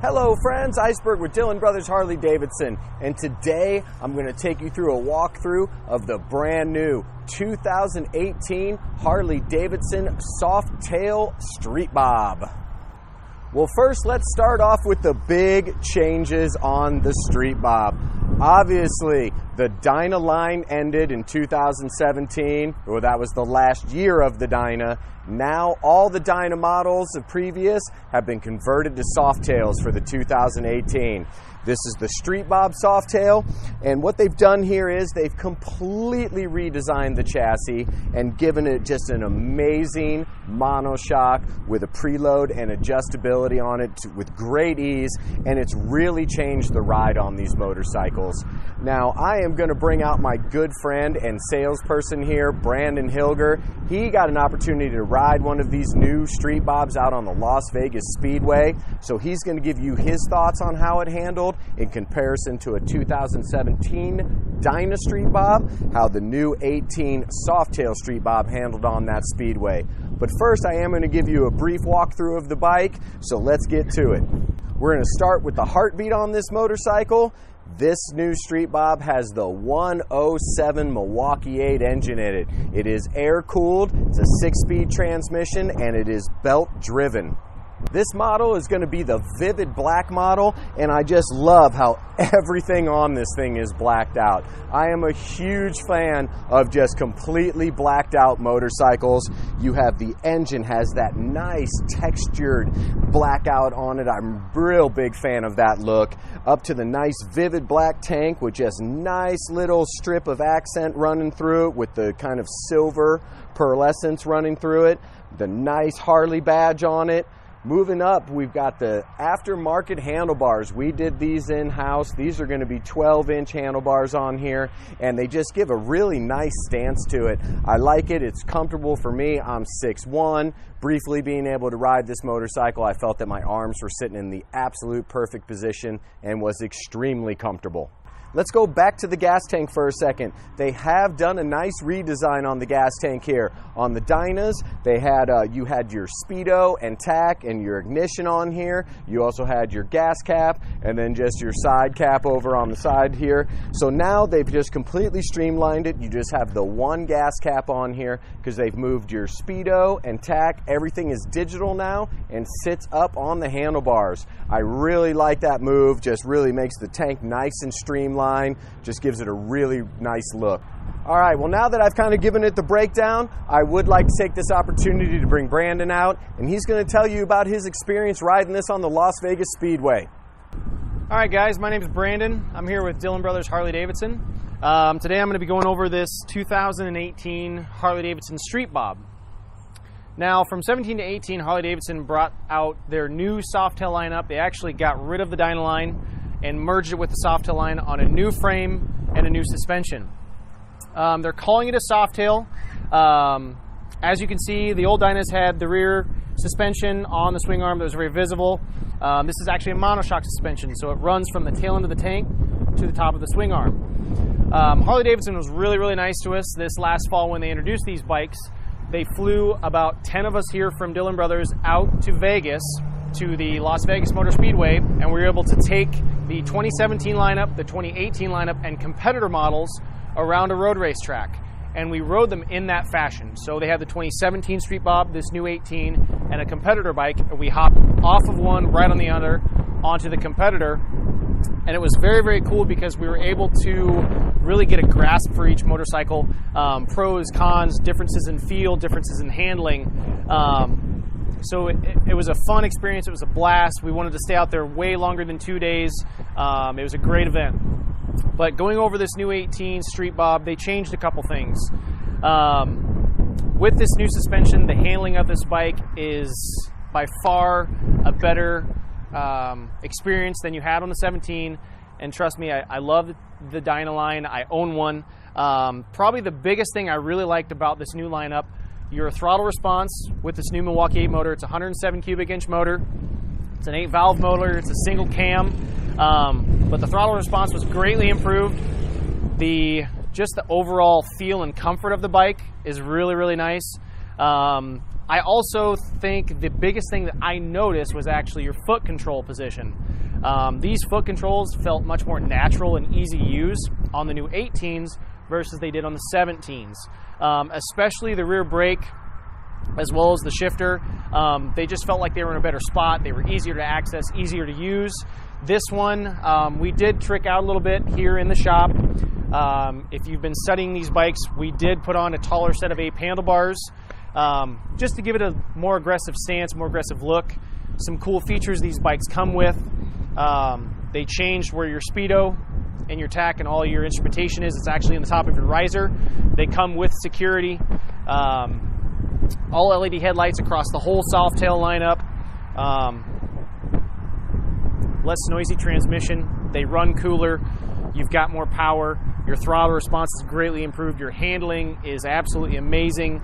Hello friends, Iceberg with Dillon Brothers Harley Davidson, and today I'm going to take you through a walkthrough of the brand new 2018 Harley Davidson Softail Street Bob. Well, first let's start off with the big changes on the Street Bob. Obviously, the Dyna line ended in 2017. Well, that was the last year of the Dyna. Now, all the Dyna models of previous have been converted to Softails for the 2018. This is the Street Bob Softail, and what they've done here is they've completely redesigned the chassis and given it just an amazing monoshock with a preload and adjustability on it with great ease, and it's really changed the ride on these motorcycles. Now, I am going to bring out my good friend and salesperson here, Brandon Hilger. He got an opportunity to ride one of these new Street Bobs out on the Las Vegas Speedway, so he's going to give you his thoughts on how it handled in comparison to a 2017 Dyna Street Bob, how the new 18 Softail Street Bob handled on that Speedway. But first, I am going to give you a brief walkthrough of the bike, so let's get to it. We're going to start with the heartbeat on this motorcycle. This new Street Bob has the 107 Milwaukee-Eight engine in it. It is air-cooled, it's a 6-speed transmission, and it is belt-driven. This model is going to be the vivid black model, and I just love how everything on this thing is blacked out. I am a huge fan of just completely blacked out motorcycles. You have the engine has that nice textured blackout on it. I'm a real big fan of that look. Up to the nice vivid black tank with just nice little strip of accent running through it with the kind of silver pearlescence running through it. The nice Harley badge on it. Moving up, we've got the aftermarket handlebars. We did these in-house. These are going to be 12-inch handlebars on here, and they just give a really nice stance to it. I like it. It's comfortable for me. I'm 6'1". Briefly being able to ride this motorcycle, I felt that my arms were sitting in the absolute perfect position and was extremely comfortable. Let's go back to the gas tank for a second. They have done a nice redesign on the gas tank here. On the Dynas, they had you had your speedo and tack and your ignition on here. You also had your gas cap and then just your side cap over on the side here. So now they've just completely streamlined it. You just have the one gas cap on here because they've moved your speedo and tack. Everything is digital now and sits up on the handlebars. I really like that move. Just really makes the tank nice and streamlined. Just gives it a really nice look. All right, well, now that I've kind of given it the breakdown, I would like to take this opportunity to bring Brandon out, and he's going to tell you about his experience riding this on the Las Vegas Speedway. All right, guys, my name is Brandon. I'm here with Dillon Brothers Harley Davidson. Today I'm going to be going over this 2018 Harley Davidson Street Bob. Now, from 17 to 18, Harley Davidson brought out their new Softail lineup. They actually got rid of the Dyna line and merged it with the Softail line on a new frame and a new suspension. They're calling it a Softail. As you can see, the old Dynas had the rear suspension on the swing arm that was very visible. This is actually a monoshock suspension, so it runs from the tail end of the tank to the top of the swing arm. Harley Davidson was really, really nice to us this last fall when they introduced these bikes. They flew about 10 of us here from Dillon Brothers out to Vegas, to the Las Vegas Motor Speedway, and we were able to take the 2017 lineup, the 2018 lineup, and competitor models around a road racetrack. And we rode them in that fashion. So they had the 2017 Street Bob, this new 18, and a competitor bike, and we hopped off of one, right on the other, onto the competitor. And it was very, very cool because we were able to really get a grasp for each motorcycle, pros, cons, differences in feel, differences in handling. So it was a fun experience. It was a blast. We wanted to stay out there way longer than 2 days. It was a great event. But going over this new 18 Street Bob, they changed a couple things. With this new suspension, the handling of this bike is by far a better experience than you had on the 17. And trust me, I love the Dyna line. I own one. Probably the biggest thing I really liked about this new lineup, your throttle response with this new Milwaukee-Eight motor. It's a 107 cubic inch motor. It's an 8-valve motor. It's a single cam. But the throttle response was greatly improved. Just the overall feel and comfort of the bike is really, really nice. I also think the biggest thing that I noticed was actually your foot control position. These foot controls felt much more natural and easy to use on the new 18s versus they did on the 17s. Especially the rear brake as well as the shifter. They just felt like they were in a better spot. They were easier to access, easier to use. This one, we did trick out a little bit here in the shop. If you've been studying these bikes, we did put on a taller set of ape handlebars just to give it a more aggressive stance, more aggressive look. Some cool features these bikes come with. They changed where your speedo and your tack and all your instrumentation is. It's actually in the top of your riser. They come with security. All LED headlights across the whole Softail lineup. Less noisy transmission. They run cooler. You've got more power. Your throttle response is greatly improved. Your handling is absolutely amazing.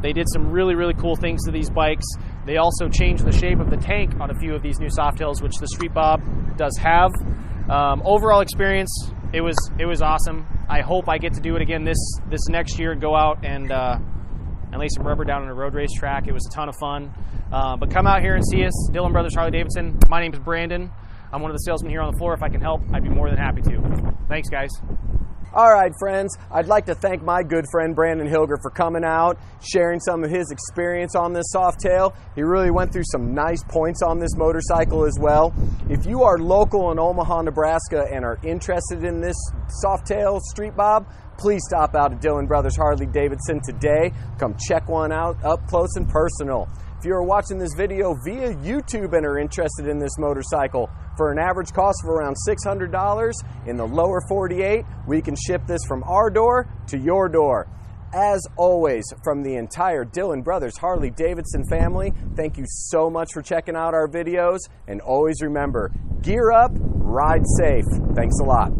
They did some really, really cool things to these bikes. They also changed the shape of the tank on a few of these new Softails, which the Street Bob does have. Overall experience, it was awesome. I hope I get to do it again this next year and go out and lay some rubber down on a road race track. It was a ton of fun. But come out here and see us, Dillon Brothers Harley Davidson. My name is Brandon. I'm one of the salesmen here on the floor. If I can help, I'd be more than happy to. Thanks, guys. All right, friends, I'd like to thank my good friend Brandon Hilger for coming out, sharing some of his experience on this Softail. He really went through some nice points on this motorcycle as well. If you are local in Omaha, Nebraska and are interested in this Softail Street Bob, please stop out at Dillon Brothers Harley Davidson today. Come check one out up close and personal. If you are watching this video via YouTube and are interested in this motorcycle, for an average cost of around $600 in the lower 48, we can ship this from our door to your door. As always, from the entire Dillon Brothers Harley Davidson family, thank you so much for checking out our videos, and always remember, gear up, ride safe. Thanks a lot.